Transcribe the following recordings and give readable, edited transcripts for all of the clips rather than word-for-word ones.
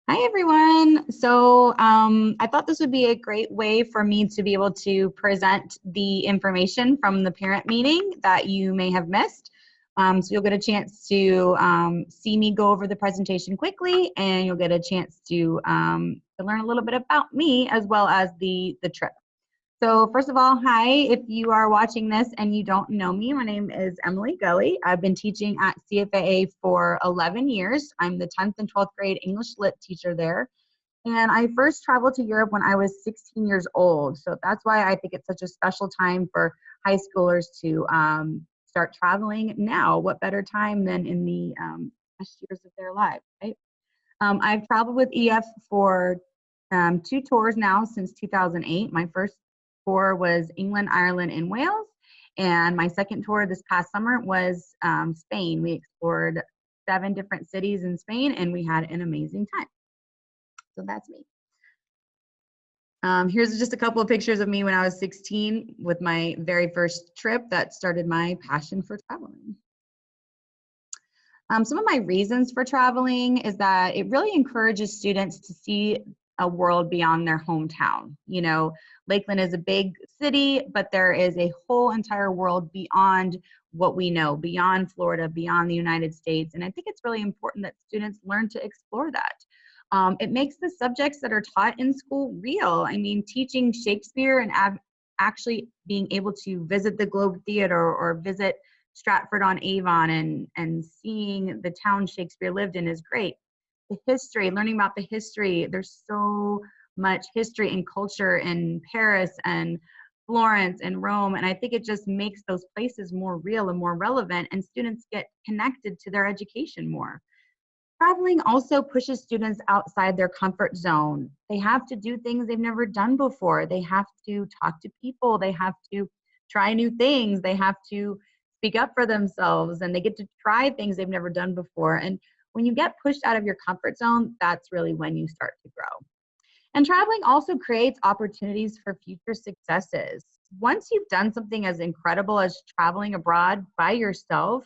Hi, everyone. I thought this would be a great way for me to be able to present the information from the parent meeting that you may have missed. So you'll get a chance to see me go over the presentation quickly, and you'll get a chance to learn a little bit about me as well as the trip. So first of all, hi, if you are watching this and you don't know me, my name is Emily Gully. I've been teaching at CFAA for 11 years. I'm the 10th and 12th grade English Lit teacher there. And I first traveled to Europe when I was 16 years old. So that's why I think it's such a special time for high schoolers to start traveling now. What better time than in the best years of their lives, right? I've traveled with EF for 2 tours now since 2008. My first tour was England, Ireland, and Wales. And my second tour this past summer was Spain. We explored 7 different cities in Spain, and we had an amazing time. So that's me. Here's just a couple of pictures of me when I was 16 with my very first trip that started my passion for traveling. Some of my reasons for traveling is that it really encourages students to see a world beyond their hometown. You know, Lakeland is a big city, but there is a whole entire world beyond what we know, beyond Florida, beyond the United States. And I think it's really important that students learn to explore that. It makes the subjects that are taught in school real. I mean, teaching Shakespeare and actually being able to visit the Globe Theater or visit Stratford-on-Avon and seeing the town Shakespeare lived in is great. The history, learning about the history, there's so much history and culture in Paris and Florence and Rome, and I think it just makes those places more real and more relevant, and students get connected to their education more. Traveling also pushes students outside their comfort zone. They have to do things they've never done before. They have to talk to people. They have to try new things. They have to speak up for themselves, and they get to try things they've never done before. And when you get pushed out of your comfort zone, that's really when you start to grow. And traveling also creates opportunities for future successes. Once you've done something as incredible as traveling abroad by yourself,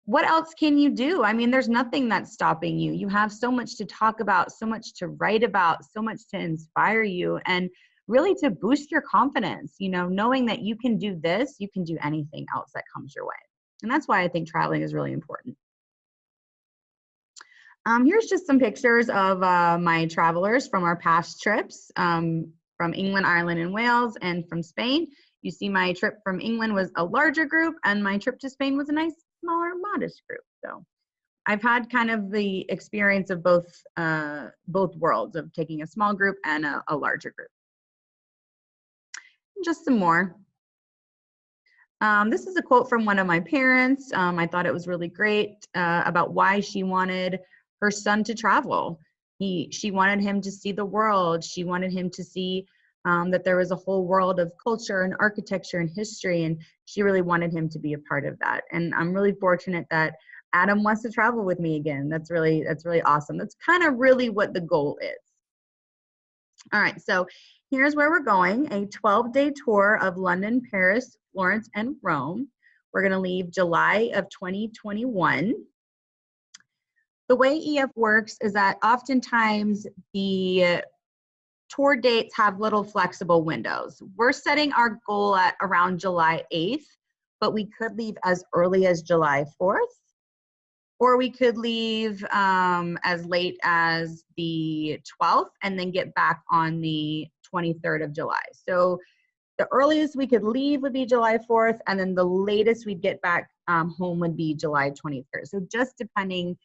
what else can you do? I mean, there's nothing that's stopping you. You have so much to talk about, so much to write about, so much to inspire you, and really to boost your confidence, you know, knowing that you can do this, you can do anything else that comes your way. And that's why I think traveling is really important. Here's just some pictures of my travelers from our past trips from England, Ireland, and Wales, and from Spain. You see my trip from England was a larger group, and my trip to Spain was a nice, smaller, modest group. So I've had kind of the experience of both worlds, of taking a small group and a larger group. Just some more. This is a quote from one of my parents. I thought it was really great about why she wanted her son to travel. She wanted him to see the world. She wanted him to see that there was a whole world of culture and architecture and history, and she really wanted him to be a part of that. And I'm really fortunate that Adam wants to travel with me again. That's really awesome. That's kind of really what the goal is. All right, so here's where we're going, a 12-day tour of London, Paris, Florence, and Rome. We're gonna leave July of 2021. The way EF works is that oftentimes the tour dates have little flexible windows. We're setting our goal at around July 8th, but we could leave as early as July 4th, or we could leave as late as the 12th and then get back on the 23rd of July. So the earliest we could leave would be July 4th, and then the latest we'd get back home would be July 23rd. So just depending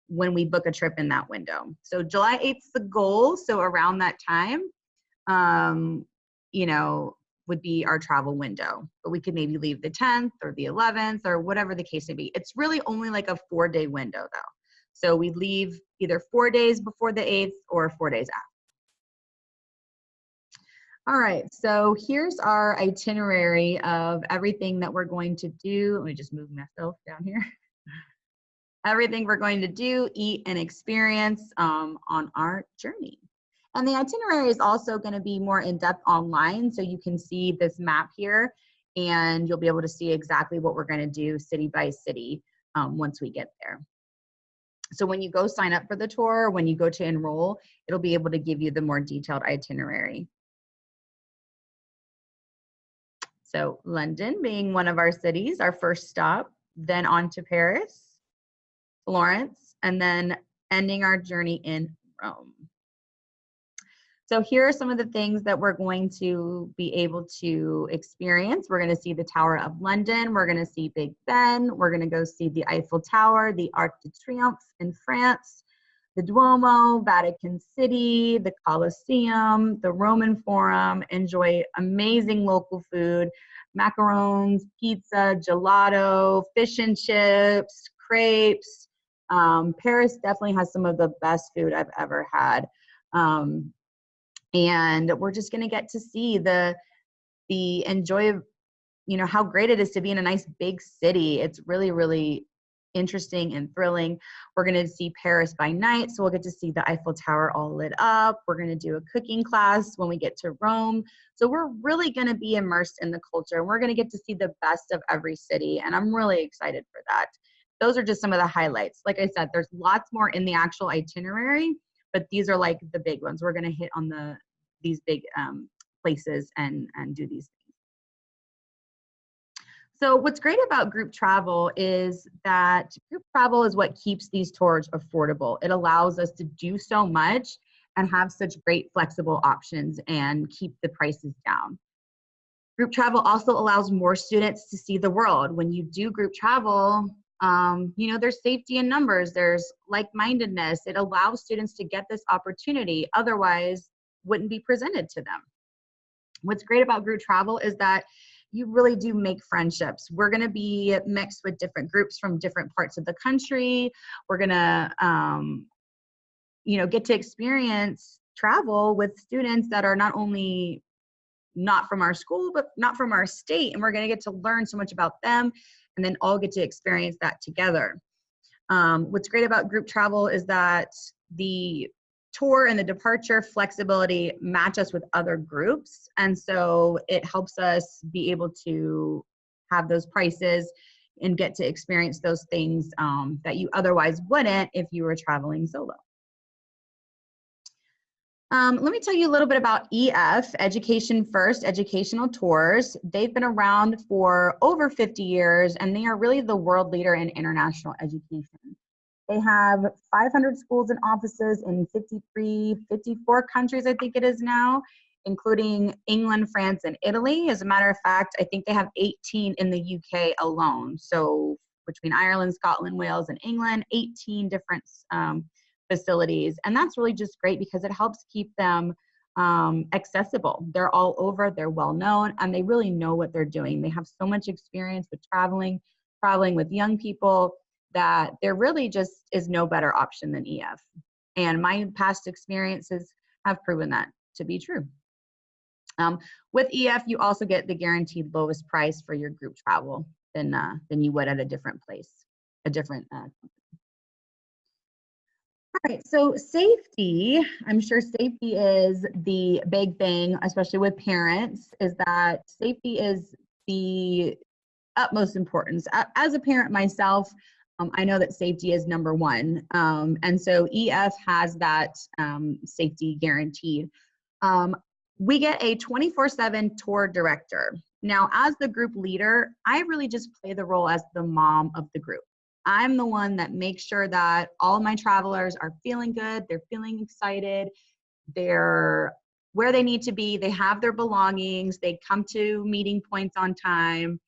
when we book a trip in that window. So July 8th is the goal. So around that time, you know, would be our travel window. But we could maybe leave the 10th or the 11th or whatever the case may be. It's really only like a 4-day window though. So we leave either 4 days before the 8th or 4 days after. All right, so here's our itinerary of everything that we're going to do. Let me just move myself down here. Everything we're going to do, eat, and experience on our journey. And the itinerary is also going to be more in-depth online, so you can see this map here, and you'll be able to see exactly what we're going to do city by city once we get there. So when you go sign up for the tour, when you go to enroll, it'll be able to give you the more detailed itinerary. So London being one of our cities, our first stop, then on to Paris, Florence, and then ending our journey in Rome. So here are some of the things that we're going to be able to experience. We're going to see the Tower of London. We're going to see Big Ben. We're going to go see the Eiffel Tower, the Arc de Triomphe in France, the Duomo, Vatican City, the Colosseum, the Roman Forum, enjoy amazing local food, macarons, pizza, gelato, fish and chips, crepes. Paris definitely has some of the best food I've ever had. And we're just going to get to see the enjoy of, you know, how great it is to be in a nice big city. It's really, really interesting and thrilling. We're going to see Paris by night, so we'll get to see the Eiffel Tower all lit up. We're going to do a cooking class when we get to Rome. So we're really going to be immersed in the culture. We're going to get to see the best of every city, and I'm really excited for that. Those are just some of the highlights. Like I said, there's lots more in the actual itinerary, but these are like the big ones. We're going to hit on these big places and do these things. So what's great about group travel is that group travel is what keeps these tours affordable. It allows us to do so much and have such great flexible options and keep the prices down. Group travel also allows more students to see the world. When you do group travel, you know, there's safety in numbers, there's like-mindedness. It allows students to get this opportunity, otherwise wouldn't be presented to them. What's great about group travel is that you really do make friendships. We're going to be mixed with different groups from different parts of the country. We're going to, you know, get to experience travel with students that are not only not from our school, but not from our state. And we're going to get to learn so much about them and then all get to experience that together. What's great about group travel is that the tour and the departure flexibility match us with other groups. And so it helps us be able to have those prices and get to experience those things that you otherwise wouldn't if you were traveling solo. Let me tell you a little bit about EF, Education First Educational Tours. They've been around for over 50 years, and they are really the world leader in international education. They have 500 schools and offices in 54 countries, I think it is now, including England, France, and Italy. As a matter of fact, I think they have 18 in the UK alone. So between Ireland, Scotland, Wales, and England, 18 different facilities. And that's really just great because it helps keep them accessible. They're all over, they're well known, and they really know what they're doing. They have so much experience with traveling with young people, that there really just is no better option than EF. And my past experiences have proven that to be true. With EF, you also get the guaranteed lowest price for your group travel than you would at a different place, a different company. All right, so safety, I'm sure safety is the big thing, especially with parents, is that safety is the utmost importance. As a parent myself, I know that safety is number one. And so EF has that safety guaranteed. We get a 24/7 tour director. Now, as the group leader, I really just play the role as the mom of the group. I'm the one that makes sure that all my travelers are feeling good, they're feeling excited, they're where they need to be, they have their belongings, they come to meeting points on time.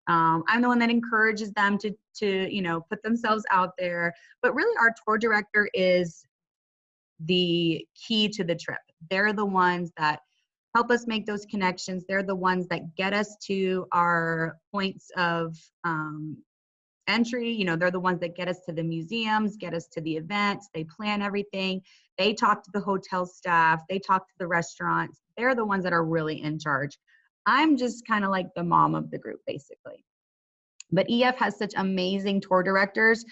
I'm the one that encourages them to you know, put themselves out there. But really, our tour director is the key to the trip. They're the ones that help us make those connections. They're the ones that get us to our points of entry. You know, they're the ones that get us to the museums, get us to the events. They plan everything. They talk to the hotel staff. They talk to the restaurants. They're the ones that are really in charge. I'm just kind of like the mom of the group, basically. But EF has such amazing tour directors.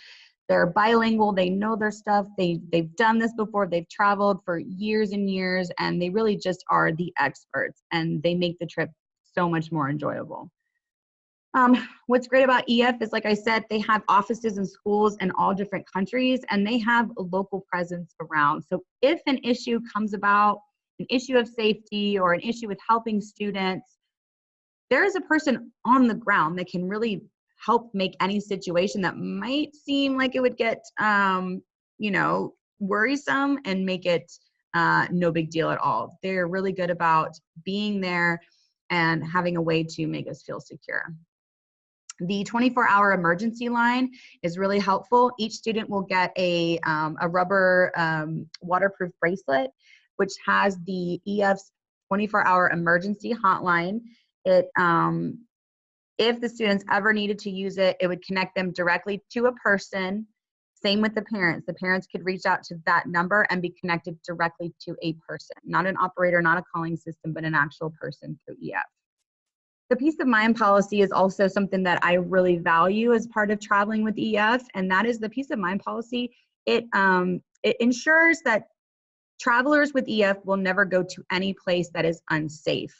They're bilingual, they know their stuff, they've done this before, they've traveled for years and years, and they really just are the experts, and they make the trip so much more enjoyable. What's great about EF is, like I said, they have offices and schools in all different countries, and they have a local presence around. So if an issue comes about, an issue of safety or an issue with helping students, there is a person on the ground that can really help make any situation that might seem like it would get, you know, worrisome, and make it no big deal at all. They're really good about being there and having a way to make us feel secure. The 24-hour emergency line is really helpful. Each student will get a rubber waterproof bracelet, which has the EF's 24-hour emergency hotline. It, if the students ever needed to use it, it would connect them directly to a person. Same with the parents. The parents could reach out to that number and be connected directly to a person, not an operator, not a calling system, but an actual person through EF. The peace of mind policy is also something that I really value as part of traveling with EF, and that is the peace of mind policy. It ensures that travelers with EF will never go to any place that is unsafe.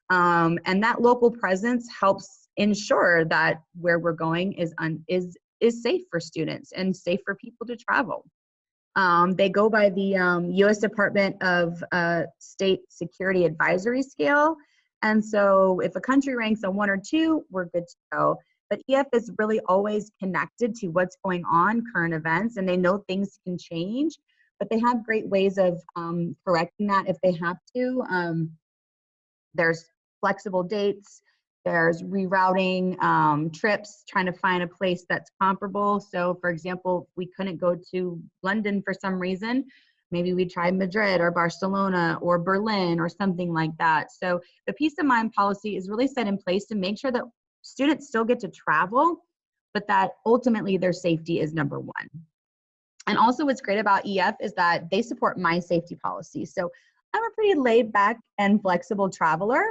And that local presence helps ensure that where we're going is safe for students and safe for people to travel. They go by the U.S. Department of State Security Advisory Scale. And so if a country ranks a 1 or 2, we're good to go. But EF is really always connected to what's going on, current events, and they know things can change, but they have great ways of correcting that if they have to. There's flexible dates, there's rerouting trips, trying to find a place that's comparable. So for example, if we couldn't go to London for some reason, maybe we try Madrid or Barcelona or Berlin or something like that. So the peace of mind policy is really set in place to make sure that students still get to travel, but that ultimately their safety is number one. And also what's great about EF is that they support my safety policy. So I'm a pretty laid back and flexible traveler,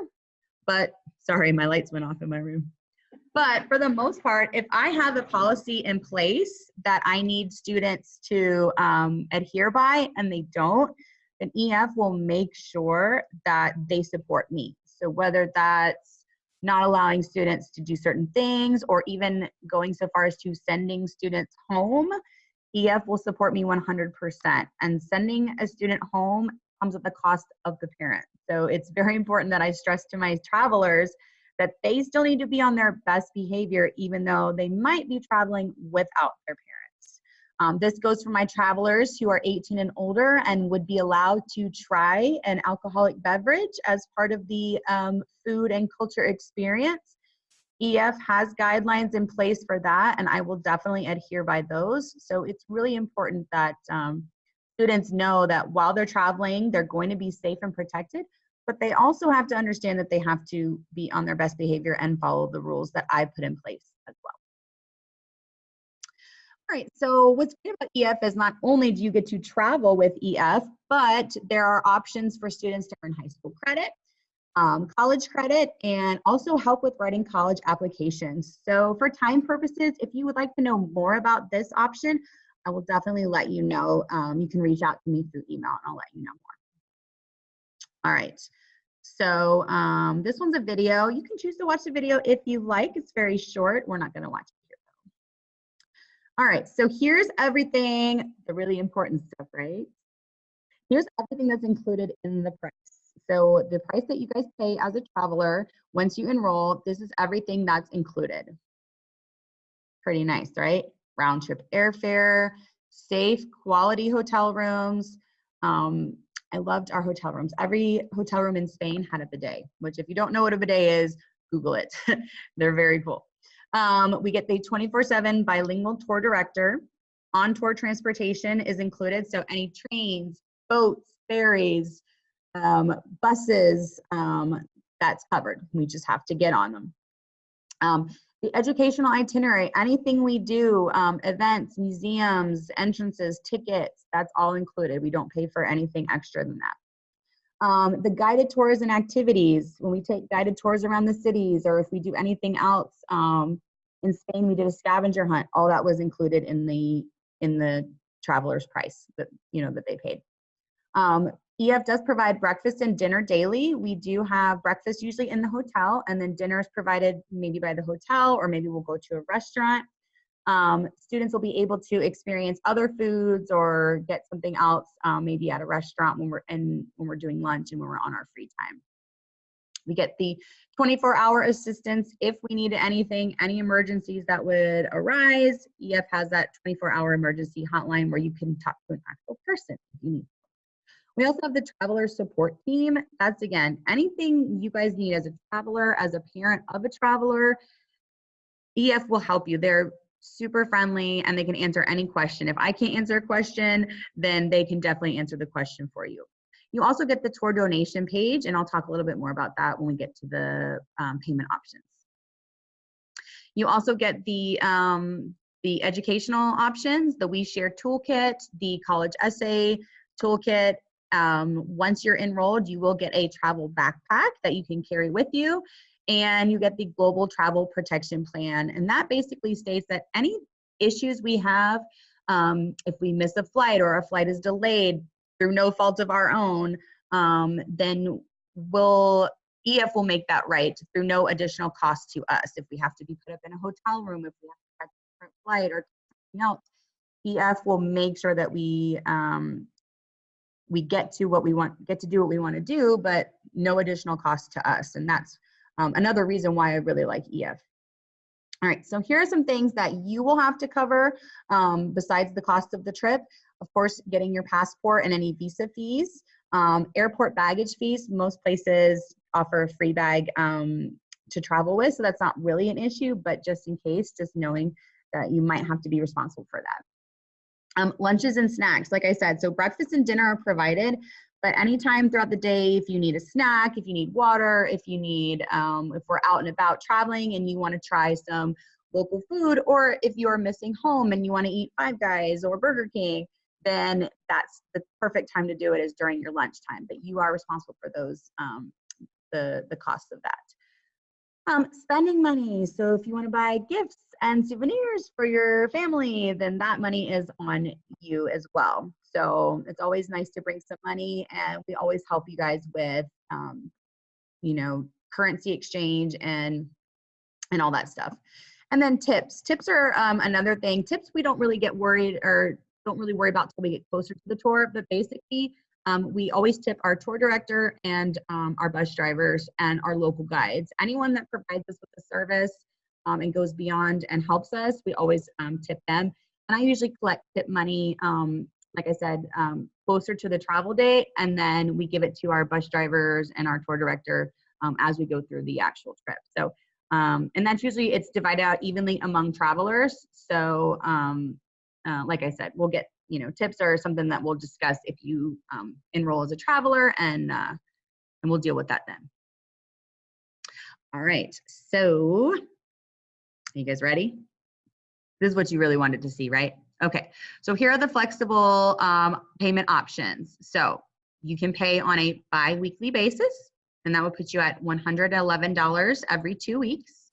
but sorry, my lights went off in my room. But for the most part, if I have a policy in place that I need students to adhere by and they don't, then EF will make sure that they support me. So whether that's not allowing students to do certain things or even going so far as to sending students home, EF will support me 100%. And sending a student home comes at the cost of the parent. So it's very important that I stress to my travelers that they still need to be on their best behavior, even though they might be traveling without their parents. This goes for my travelers who are 18 and older and would be allowed to try an alcoholic beverage as part of the food and culture experience. EF has guidelines in place for that, and I will definitely adhere by those. So it's really important that students know that while they're traveling, they're going to be safe and protected, but they also have to understand that they have to be on their best behavior and follow the rules that I put in place as well. All right, so what's great about EF is not only do you get to travel with EF, but there are options for students to earn high school credit, college credit, and also help with writing college applications. So for time purposes, if you would like to know more about this option, I will definitely let you know. You can reach out to me through email and I'll let you know more. All right, so this one's a video. You can choose to watch the video if you like. It's very short. We're not going to watch it here though. All right, so here's everything, the really important stuff, right? Here's everything that's included in the price. So the price that you guys pay as a traveler, once you enroll, this is everything that's included. Pretty nice, right? Round trip airfare, safe, quality hotel rooms. I loved our hotel rooms. Every hotel room in Spain had a bidet, which if you don't know what a bidet is, Google it. They're very cool. We get the 24/7 bilingual tour director. On-tour transportation is included, so any trains, boats, ferries, buses, that's covered. We just have to get on them. The educational itinerary, anything we do, events, museums, entrances, tickets, that's all included. We don't pay for anything extra than that. The guided tours and activities, when we take guided tours around the cities, or if we do anything else, in Spain we did a scavenger hunt, all that was included in the traveler's price that, that they paid. EF does provide breakfast and dinner daily. We do have breakfast usually in the hotel, and then dinner is provided maybe by the hotel, or maybe we'll go to a restaurant. Students will be able to experience other foods or get something else, maybe at a restaurant when we're doing lunch and when we're on our free time. We get the 24-hour assistance if we need anything, any emergencies that would arise. EF has that 24-hour emergency hotline where you can talk to an actual person if you need. We also have the traveler support team. That's, again, anything you guys need as a traveler, as a parent of a traveler, EF will help you. They're super friendly and they can answer any question. If I can't answer a question, then they can definitely answer the question for you. You also get the tour donation page, and I'll talk a little bit more about that when we get to the payment options. You also get the educational options, the We Share Toolkit, the college essay toolkit. Once you're enrolled, you will get a travel backpack that you can carry with you, and you get the global travel protection plan. And that basically states that any issues we have, if we miss a flight or a flight is delayed through no fault of our own, then EF will make that right through no additional cost to us. If we have to be put up in a hotel room, if we have to catch a different flight or something else, EF will make sure that we get to do what we want to do, but no additional cost to us. And that's another reason why I really like EF. All right, so here are some things that you will have to cover besides the cost of the trip. Of course, getting your passport and any visa fees, airport baggage fees. Most places offer a free bag to travel with, so that's not really an issue, but just in case, just knowing that you might have to be responsible for that. Lunches and snacks, like I said, so breakfast and dinner are provided, but anytime throughout the day, if you need a snack, if you need water, if you need, if we're out and about traveling and you want to try some local food, or if you're missing home and you want to eat Five Guys or Burger King, then that's the perfect time to do it, is during your lunchtime. But you are responsible for those, the cost of that. Spending money. So if you want to buy gifts and souvenirs for your family, then that money is on you as well. So it's always nice to bring some money, and we always help you guys with, currency exchange and all that stuff. And then tips. Tips are another thing. Tips we don't really get worried or don't really worry about till we get closer to the tour, but basically we always tip our tour director and our bus drivers and our local guides. Anyone that provides us with a service and goes beyond and helps us, we always tip them. And I usually collect tip money, like I said, closer to the travel date, and then we give it to our bus drivers and our tour director as we go through the actual trip. So, and that's usually, it's divided out evenly among travelers. So, like I said, we'll get, tips are something that we'll discuss if you enroll as a traveler, and we'll deal with that then. All right, so are you guys ready? This is what you really wanted to see, right? Okay, so here are the flexible payment options. So you can pay on a bi-weekly basis, and that will put you at $111 every 2 weeks.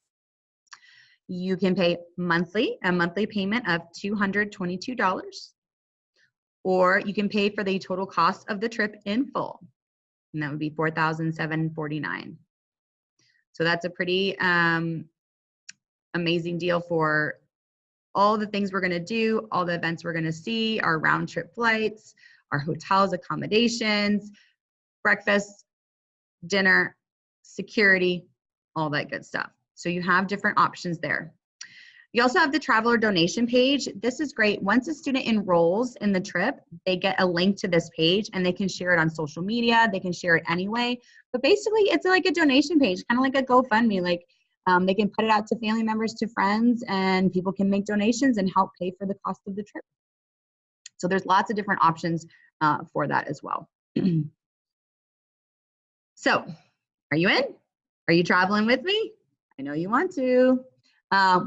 You can pay monthly, a monthly payment of $222, or you can pay for the total cost of the trip in full, and that would be $4,749. So that's a pretty amazing deal for all the things we're going to do, all the events we're going to see, our round trip flights, our hotels, accommodations, breakfast, dinner, security, all that good stuff. So you have different options there. You also have the traveler donation page. This is great. Once a student enrolls in the trip, they get a link to this page and they can share it on social media. They can share it anyway. But basically, it's like a donation page, kind of like a GoFundMe. Like they can put it out to family members, to friends, and people can make donations and help pay for the cost of the trip. So there's lots of different options for that as well. So are you in? Are you traveling with me? I know you want to.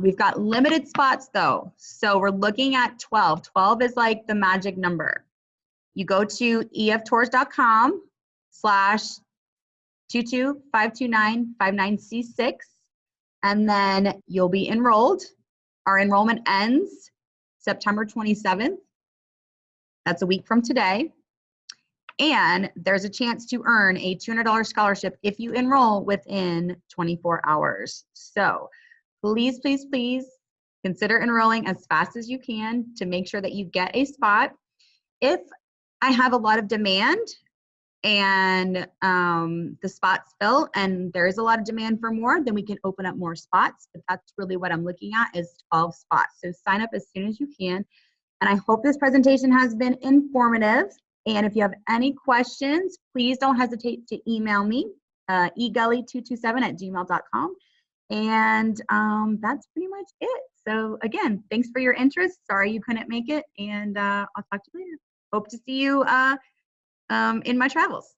We've got limited spots though. So we're looking at 12. 12 is like the magic number. You go to eftours.com/2252959C6, and then you'll be enrolled. Our enrollment ends September 27th. That's a week from today. And there's a chance to earn a $200 scholarship if you enroll within 24 hours. So please, please, please consider enrolling as fast as you can to make sure that you get a spot. If I have a lot of demand and the spots fill and there is a lot of demand for more, then we can open up more spots. But that's really what I'm looking at is 12 spots. So sign up as soon as you can. And I hope this presentation has been informative. And if you have any questions, please don't hesitate to email me, egully227@gmail.com. And that's pretty much it. So again, thanks for your interest. Sorry you couldn't make it. And I'll talk to you later. Hope to see you in my travels.